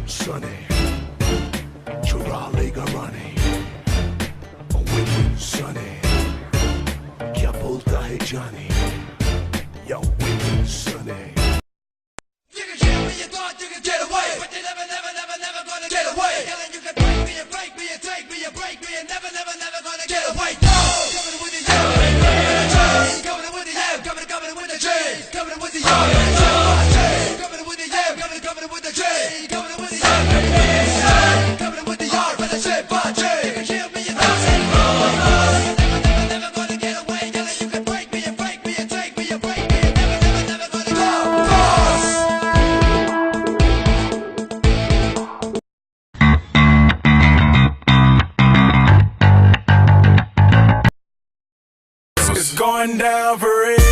Sonny, Charlie Garani, Wicked Sonny, Chiapolta e Johnny, yo, Wicked Sonny. You can kill me, you thought you could get away, but you're never gonna get away. Yelling, you can break me, you break me, you take me, you break me, and never gonna get away. No! Coming with the yell, coming with the yell, coming with the J, coming with the yell, coming with the yell, coming with the J, coming with the yell, coming with the yard, but I said, but J. You can kill me, you thought you're never gonna get away. Yelling, you can break me, you break me, you take me, you break me, and never gonna get away. It's going down for real.